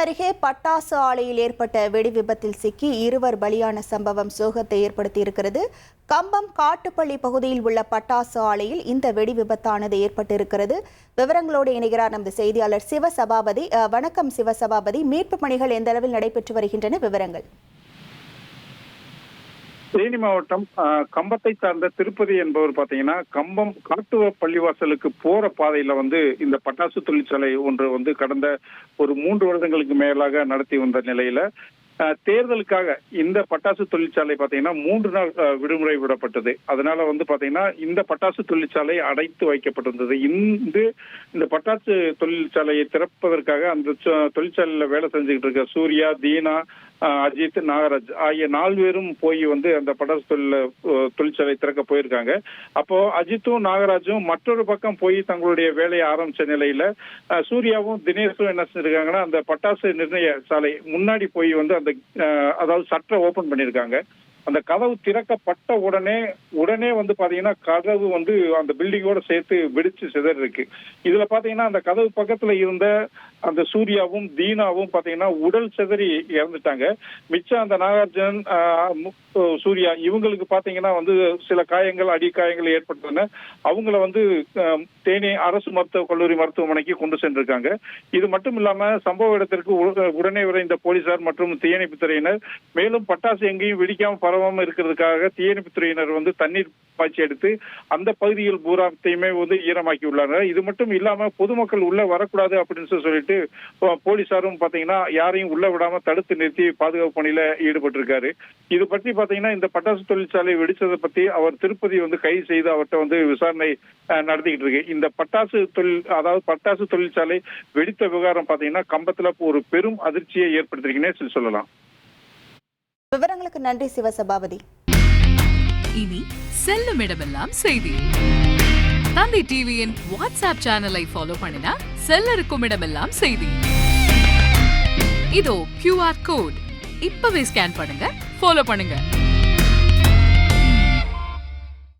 அருகே பட்டாசு ஆலையில் ஏற்பட்ட வெடி விபத்தில் சிக்கி 2 பலியான சம்பவம் சோகத்தை ஏற்படுத்தியிருக்கிறது. கம்பம் காட்டுப்பள்ளி பகுதியில் உள்ள பட்டாசு ஆலையில் இந்த வெடி விபத்தானது ஏற்பட்டிருக்கிறது. விவரங்களோடு இணைகிறார் நமது செய்தியாளர் சிவசபாபதி. வணக்கம் சிவசபாபதி, மீட்பு பணிகள் எந்த அளவில் நடைபெற்று வருகின்றன? விவரங்கள். தேனி மாவட்டம் கம்பத்தை சார்ந்த திருப்பதி என்பவர் பாத்தீங்கன்னா, கம்பம் காட்டுவ பள்ளிவாசலுக்கு போற பாதையில இந்த பட்டாசு தொழிற்சாலை ஒன்று கடந்த ஒரு 3 வருடங்களுக்கு மேலாக நடத்தி வந்த நிலையில தேர்தலுக்காக இந்த பட்டாசு தொழிற்சாலை பாத்தீங்கன்னா 3 நாள் விடுமுறை விடப்பட்டது. அதனால பாத்தீங்கன்னா இந்த பட்டாசு தொழிற்சாலை அடைத்து வைக்கப்பட்டிருந்தது. இந்த பட்டாசு தொழிற்சாலையை திறப்பதற்காக அந்த தொழிற்சாலையில வேலை செஞ்சுக்கிட்டு இருக்க சூர்யா, தீனா, அஜித், நாகராஜ் ஆகிய 4 பேரும் போய் அந்த பட்டாசு தொழிற்சாலை திறக்க போயிருக்காங்க. அப்போ அஜித்தும் நாகராஜும் மற்றொரு பக்கம் போய் தங்களுடைய வேலையை ஆரம்பிச்ச நிலையில சூர்யாவும் தினேஷும் என்ன செஞ்சிருக்காங்கன்னா, அந்த பட்டாசு நிர்ணய சாலை முன்னாடி போய் அதாவது சட்டை ஓபன் பண்ணிருக்காங்க. அந்த கதவு திறக்கப்பட்ட உடனே பாத்தீங்கன்னா கதவு அந்த பில்டிங்கோட சேர்த்து வெடிச்சு சிதறி இருக்கு. இதுல பாத்தீங்கன்னா அந்த கதவு பக்கத்துல இருந்த அந்த சூர்யாவும் தீனாவும் பாத்தீங்கன்னா உடல் சிதறி இறந்துட்டாங்க. மிச்சம் அந்த நாகார்ஜுனன், சூர்யா இவங்களுக்கு பாத்தீங்கன்னா சில காயங்கள், அடி காயங்கள் ஏற்பட்டன. அவங்கள தேனி அரசு மருத்துவக் கல்லூரி மருத்துவமனைக்கு கொண்டு சென்றிருக்காங்க. இது மட்டும் இல்லாம சம்பவ இடத்திற்கு உடனே விரைந்த போலீசார் மற்றும் தீயணைப்பு துறையினர், மேலும் பட்டாசு எங்கேயும் வெடிக்காம பரவாம இருக்கிறதுக்காக தீயணைப்பு துறையினர் தண்ணீர் பாய்ச்சி எடுத்து அந்த பகுதியில் பூராத்தையுமே ஈரமாக்கி உள்ளனர். இது மட்டும் இல்லாம பொதுமக்கள் உள்ள வரக்கூடாது அப்படின்னு சொல்லிட்டு போலீசாரும் பாத்தீங்கன்னா யாரையும் உள்ள விடாம தடுத்து நிறுத்தி பாதுகாப்பு பணியில ஈடுபட்டிருக்காரு. இது பற்றி பாத்தீங்கன்னா இந்த பட்டாசு தொழிற்சாலை வெடிச்சதை பத்தி அவர் திருப்பதி கைது செய்து அவர்கிட்ட விசாரணை நடத்திக்கிட்டு இருக்கு. இந்த பட்டாசு தொழிற்சாலை வெடித்த விவகாரம் பாத்தீங்கன்னா கம்பத்துல ஒரு பெரும் அதிர்ச்சியை ஏற்படுத்திருக்கேன்னு சொல்லலாம். விவரங்களுக்கு நன்றி சிவசபாபதி. இனி செல்லும் இடமெல்லாம் செய்தி. தந்தை டிவியின் வாட்ஸ்அப் சேனலை ஃபாலோ பண்ணினா செல்லருக்கும் இடமெல்லாம் செய்தி. இதோ QR கோட் இப்பவே ஸ்கேன் பண்ணுங்க, ஃபாலோ பண்ணுங்க.